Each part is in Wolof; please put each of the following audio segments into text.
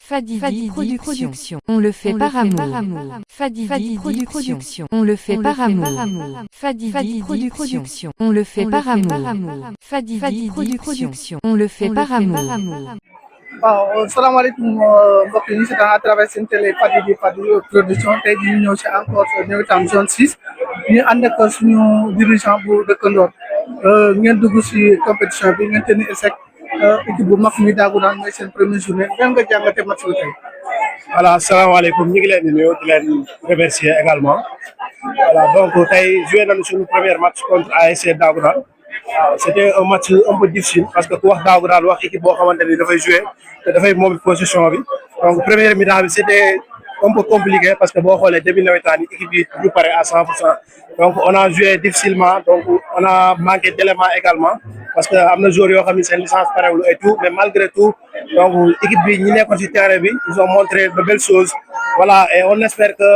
Fadi Production. On le fait par amour. Fadi Production. On le fait par amour. Fadi Production. On le fait par amour. Fadi Production. On le fait par amour. waaw salaamaaleykum mbokk yi ñu seetaan à travers seen télé Fadi Production tey jii ñu ñëw si encore nawetaan zone 6 ñu ànd ak suñu dirigeant bu dëkkandoor ngeen dugg si compétition bi ngeen tenir échec équipe bu mag mi daagu naan mooy seen première journée ngeen nga jàngate match bi tey. voilà salaamaaleykum ñu ngi leen di nuyu di leen remercier également voilà donc tey joué nañu suñu premier match contre ASC Dagoudane waaw c'était un match un peu difficile parce que ku wax Dagoudane wax équipe boo xamante ni dafay joué te dafay moom position bi donc première mi-temps bi c'était un peu compliqué parce que boo xoolee début nawetaan yi équipe bi du pare à 100%. Donc on a joué difficilement, donc on a manqué d'éléments également parce que am na joueurs yoo xam ne seen licence parewul et tout, mais malgré tout donc équipe bi ñi nekkoon ci terrain bi ils ont montré de belles choses, voilà, et on espère que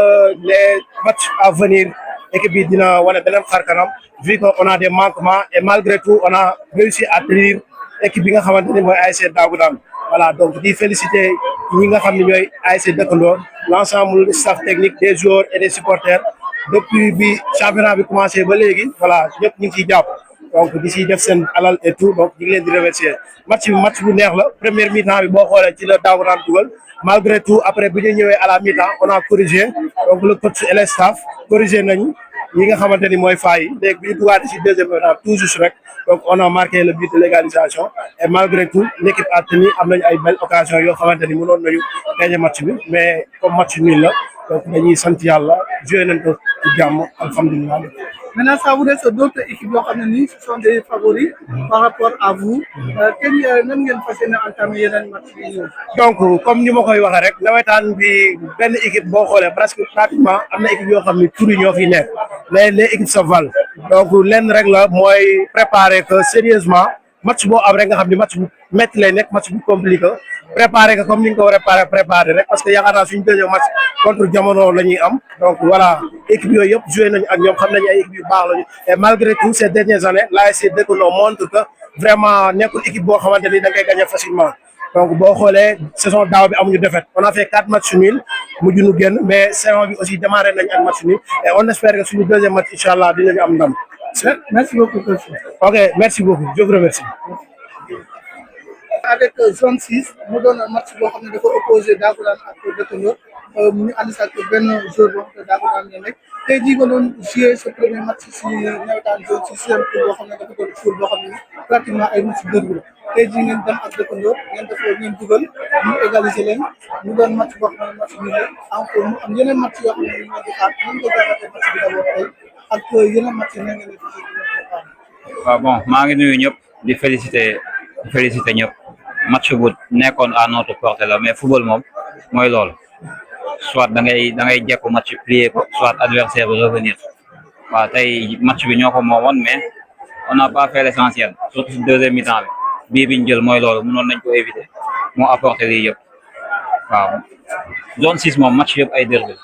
les matchs à venir équipe bi dina wane beneen xar kanam vu que on a des manquements et malgré tout on a réussi à tenir équipe bi nga xamante ni mooy ASC Dagoudane. Voilà, donc di féliciter ñi nga xam ne ñooy ASC Dëkkandoor, l'ensemble du staff technique, des joueurs et des supporters. Depuis bi championnat bi commencé ba léegi voilà ñëpp ñu ngi ciy jàpp donc di siy def seen alal et tout, donc ñu ngi leen di remercier. Match bu neex la première mi-temps bi boo xoolee ci la Dagoudane dugal malgré tout après bi ñu ñëwee à la mi-temps on a corrigé, donc le coach et le staff corrigé nañu yi nga xamante ni mooy faay yi léegi bi ñu dugaatee si deuxième mi-temps tout juste rek donc on a marqué le but de l'égalisation et malgré tout l'équipe a tenu, am nañu ay belles occasions yoo xamante ni mënoon nañu gagner match bi mais comme match nul la donc dañuy sant yàlla joué nañ ko ci jàmm alhamdulilah. Maintenant ça vous reste d'autres équipes yoo xam ne nii ce sont des favoris par rapport à vous kenn nan ngeen fas yéene entamer yeneen match yi ñëw. donc comme ni ma koy waxee rek nawetaan bi benn équipe boo xoolee presque pratiquement am na équipe yoo xam ne tur yi ñoo fi nekk mais les équipes se valent donc lenn rek la mooy préparer que sérieusement match boo am rek nga xam ni match bu métti lay nekk match bu compliqué préparer que comme ni nga ko war a préparer rek parce que yaakaar naa suñu deuxième match contre Jamono la ñuy am donc voilà équipe yooyu yëpp joué nañu ak ñoom xam nañu ay équipe yu baax lañu et malgré tout ces dernières années l'ASC Dëkkandoor montre que vraiment nekkul équipe boo xamante ni da ngay gagner facilement. Donc boo xoolee saison daaw bi amuñu défaite, on a fait 4 matchs nuls mujj ñu génn mais saison bi aussi démarré nañ ak match nul et on espère que suñu deuxième match incha allah dinañu am ndam. Merci beaucoup. Ok, merci beaucoup, je vous remercie. Avec zone 6 mu doon match boo xam ne dafa opposé Dagoudane ak Dëkkandoor mu ñu ànd ak benn joueur boo xam ne Dagoudane la nekk tey jii nga doon jouer ce premier match si nawetaan zone 6 sixième tour boo xam ne dafa doon tour boo xam ne pratiquement ay match dëgg la tey jii ngeen dem ak Dëkkandoor ngeen dugal ñu égaliser leen mu doon match boo xam ne match bi la encore mu am yeneen match yoo xam ne ñu ngi di xaar nan nga jàngatee match bi d'abord tey ak yeneen match yi ngeen di préparé. waaw bon maa ngi nuyu ñëpp di féliciter ñëpp. Match bu nekkoon à notre portée la mais football moom mooy loolu soit da ngay jekku match plié ko soit adversaire bi revenir waaw tey match bi ñoo ko moomoon mais on n'a pas fait l'essentiel surtout si deuxième mi-temps bi biñ jël mooy loolu mënoon nañ ko éviter moo apporté lii yëpp waaw zone 6 moom match yëpp ay derby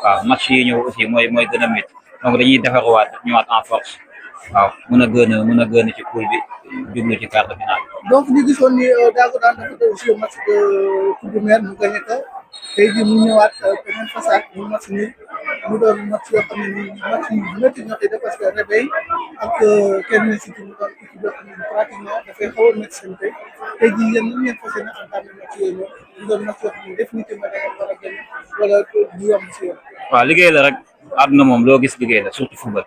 waaw match yi ñëw aussi mooy gën a métti donc dañuy defarwaat ñëwaat en force waaw mën a gën ci poule bi jublu ci quart de finale. Donc ñu gisoon ni Dagoudane dafa doon jouer match de coupe du maire mu gagné ko tey jii mu ñëwaat beneen façade mu match nii mu doon match yoo xam ne nii match yu métti ñoo koy def parce que Réveil ak kenn si mu doon équipe yoo xam ne pratiquement dafay xaw a métti seen tey jii yéen ñu ngeen fas yéene entamé match yooyu noonu mu doon match yoo xam ne définitivement da ngeen war a gagné wala du yomb si yoon. waaw liggéey la rek àdduna moom loo gis liggéey la surtout football.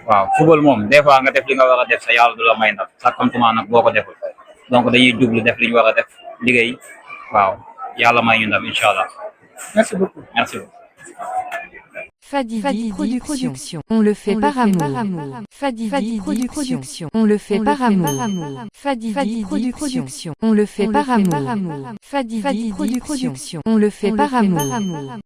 waaw football moom des fois nga def li nga war a def sa yàlla du la may ndam sàkkamtuma nag boo ko deful donc dañuy jublu def li ñu war a def liggéey waaw yàlla may ñu ndam incha allah. Merci beaucoup. Merci beaucoup. Fadi Production. On le fait par amour. Fadi Production. On le fait par amour. Fadi Production. On le fait par amour. Fadi Production. On le fait par amour.